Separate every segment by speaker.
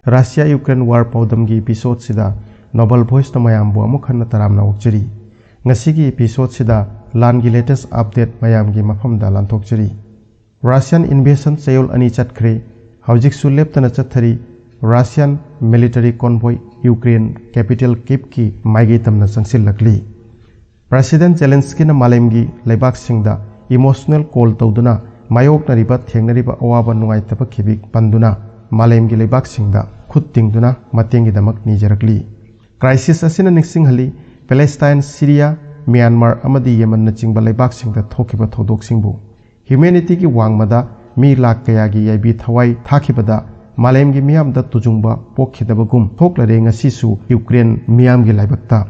Speaker 1: Russia Ukraine war paodam gi episode sida novel voice na mayam bu amuk khanna taram na okjari ngasi gi episode sida Laan gi latest update mayam gi mafamda lan thokjari Russian invasion chayol ani chatkhre Haujik su leptana chathari Russian military convoy Ukraine capital Kyiv ki maigi tamna sangsil lakli President Zelensky na malem gi leibak singda emotional call tawduna mayok na riba thengnariba awaba nungai taba khibik panduna malem gi leibak singda khut tingduna matengi damak nijarakli crisis asina nixing hali Palestine Syria Myanmar amadi Yemen na chingba leibak singda thokiba thodok singbu humanity ki wangmada mi lak kaya gi yabi thawai thakibada malem gi miyamda tujungba pokhidabagum thoklare ngasisu Ukraine miyam gi laibakta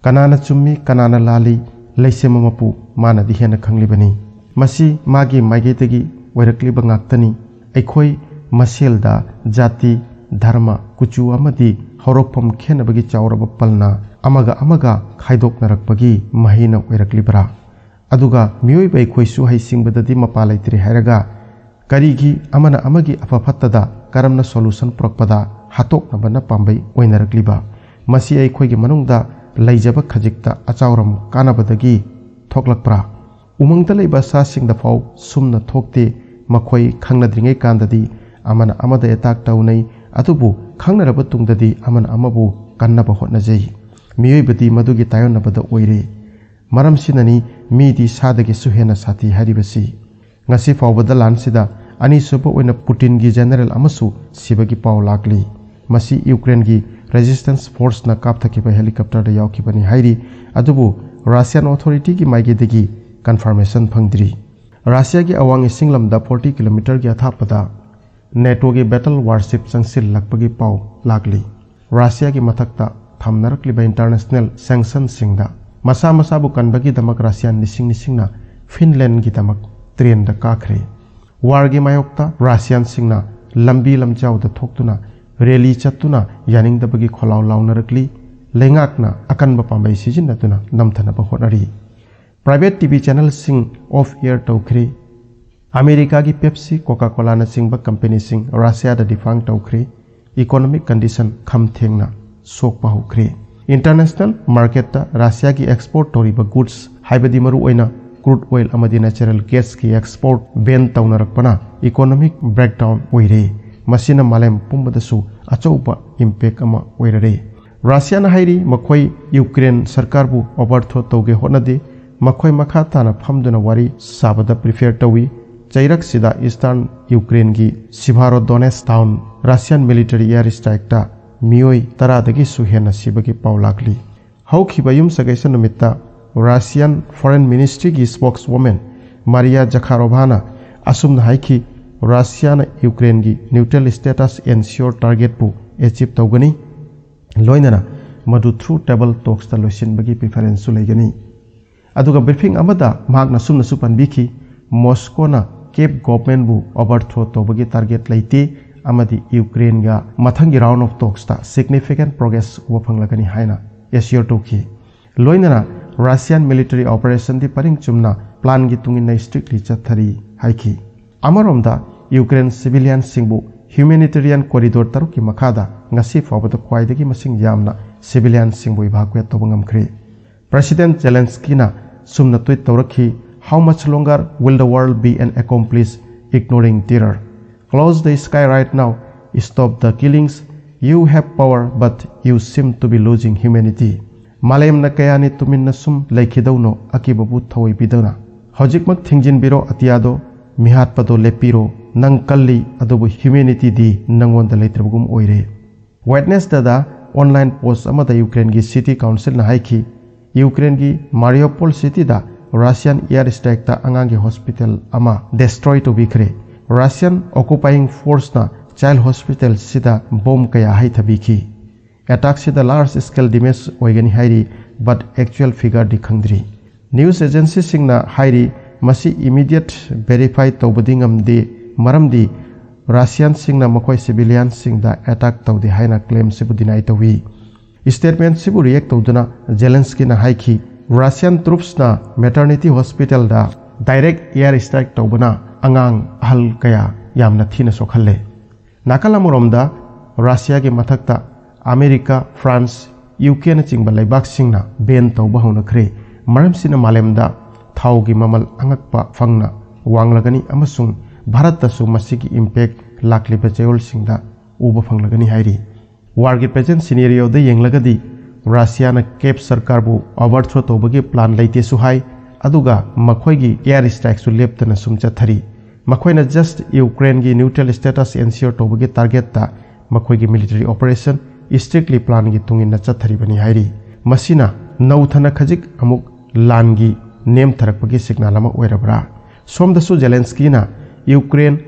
Speaker 1: kanana chummi kanana lali leisemamapu mana di hena khanglibani masi magi maigitagi wairakliba ngaktani aikhoi maselda jati dharma kuchu amadi horokpam khenabagi chawraba palna amaga khaidoknarakpagi mahina oiraklibra aduga miyoi bai khoisu haisingbadadi mapa laitri hairaga karigi amana amagi afafattada karamna solution prokpada hatoknabana pambai oinarakliba masi ai khoigi manungda laijaba khajikta achawram kanabadagi thoklakpra umangta leiba sa singda fau sumna thokte makhoi khangnadringai kandadi amana amada attack taunai atubu khangnaraba tungdadi amana amabu kannaba hotnajai miyoi madugi tayonnabada oire maram sinani midi sadagi suhena sati haribasi ngasi fawbada Laan sida ani suba oina Putin gi general amasu sibagi paw lakli masi Ukraine gi resistance force na kapthakiba helicopter da yaukibani hairi adubu Russian authority gi maigedagi confirmation phangdri Russia gi awangi singlamda 40 km gi athapada NATO gi battle warship changsil lakpagi paw lakli Russia gi mathakta thamnarakliba international sanction singda masa bu kanbagi damak Russian nising na Finland gi damak train da kakhre war gi mayokta Russian singna lambi lamchau da thoktuna rally chatuna yaning da bagi kholaw lawnarakli lengakna akanba pambai sijinatuna namthana ba honari private TV channel sing off air tawkhri America gi Pepsi Coca-Cola na singba company sing Russia da defang tawkhri economic condition khamthengna sokpa hokre international market ta Russia gi export toriba goods haibadi maru oina crude oil amadi natural gas ki export ban tawnarakpana economic breakdown oire masina malem pumbadasu achauba impact ama oirare Russia na hairi makhoi Ukraine sarkar bu overthrow tawge honade makhoi makha tana phamduna wari sabada prefer tawi chairak sida eastern Ukraine gi Severodonetsk town Russian military air strike ta miyoi taradagi suhena sibagi paulakli haukiba yum sagaisa numitta Russian foreign ministry gi spokeswoman Maria Zakharovna asumna haiki Russia na Ukraine gi neutral status ensure target bu achieve tawgani loinana madu through table talks ta loisin bagi preference sulaigani aduga briefing amada magna sumna supanbiki Moscow na Kiev government bu overthrow tawbagi target laite amadi Ukraine ga mathangi round of talks ta significant progress waphanglagani haina assure toki loinana Russian military operation di paring chumna plan gi tungina strictly chathari haiki amaromda Ukraine civilian singbu humanitarian corridor taruki makhada ngasi fawbada khwaidagi masing yamna civilian singbu ibhakwe tobngamkhre President Zelensky na sumna tweet tawrakhi how much longer will the world be an accomplice ignoring terror close the sky right now stop the killings you have power but you seem to be losing humanity malem na kayani tuminna sum laikhidauno akibabu thoi bidana haujik mak thingjin biro atiado mihat pado lepiro nang kalli adobu humanity di nangon da leitrabugum oire witness dada online post amada Ukraine gi city council na haiki Ukraine gi Mariupol city da Russian air strike ta angang gi hospital ama destroy to bikre Russian occupying force na child hospital sida bomb kaya hai thabiki attack sida large scale damage oigani hairi but actual figure di khangdri news agency singna hairi masi immediate verify tawbading amde maramdi Russian singna makhoi civilian singda attack tawdi haina claim sibu deny tawi statement sibu react tawduna Zelensky na haiki Russian troops na maternity hospital da direct air strike tawbana angang ahal kaya yamna thina sokhalle nakala moromda Russia के मथक्ता America France UK न चिंग लेबाक सिंगना Ben तौबा होनखरे मरमसिना मालेमदा थाव की ममल अंगकपा फंगना वांगलगनी अमसुंग भारत तसु मसिगी impact लाखलिबा चेयोल सिंगदा उबा फंगलगनी हाइरी वार की present scenario दे येंगलगदी Russia न केप सरकार बु ओवरथ्रो तौबगी प्लान लेते सुहाई अदुगा मखोइगी एयर स्ट्राइक सु लेप्तना सुम चथरी मखोइना जस्ट यूक्रेन की न्यूट्रल स्टेटस एंश्योर तौबगी टारगेट ता मखोइगी मिलिटरी ऑपरेशन स्ट्रिक्टली प्लान की तुंगिना चथरीबनी हाइरी मसिना नौथना खजिक अमुक लान की नेम थरकपगी सिग्नल अमा ओइरबरा सोमदसु जेलेंस्कीना यूक्रेन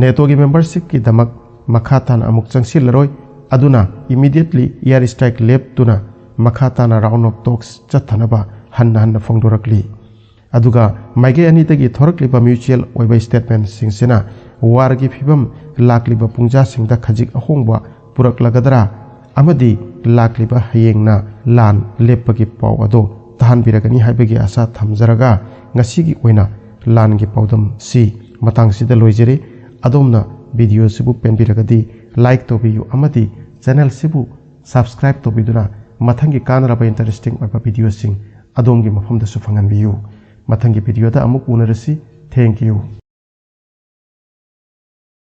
Speaker 1: नेटो की मेंबरशिप की दमक मखातान अमुक चंगसिलरोय अदुना इमीडिएटली एयर स्ट्राइक लेप्तुना मखाताना राउंड ऑफ टॉक्स चथनबा हन्ना हन्ना फोंदोरकली अदुगा माइगे अनितगी थोरकलिबा म्यूचुअल ओइबा स्टेटमेंट सिंगसेना वार की फिबम लाकलिबा पुंजा सिंगदा खजिक अहोंगबा पुरकलगदरा अमदी लाकलिबा हयेंगना लान लेप्पगी पाव अदो तहानबिरगनी हाइबगी आशा थमजरगा ngasiगी ओइना लान की पाउदम सी मतंगसिदा लोइजरे अदोमना वीडियो सिबु पेनबिरगदी लाइक तोबियु अमदी चैनल सिबु सब्सक्राइब तोबिदुना मथंगी कानरबा इंटरेस्टिंग ओइबा वीडियो सिंग अदोमगी मफमदसु फंगनबियु मथंगी वीडियो दा अमुक उनरसी थैंक यू।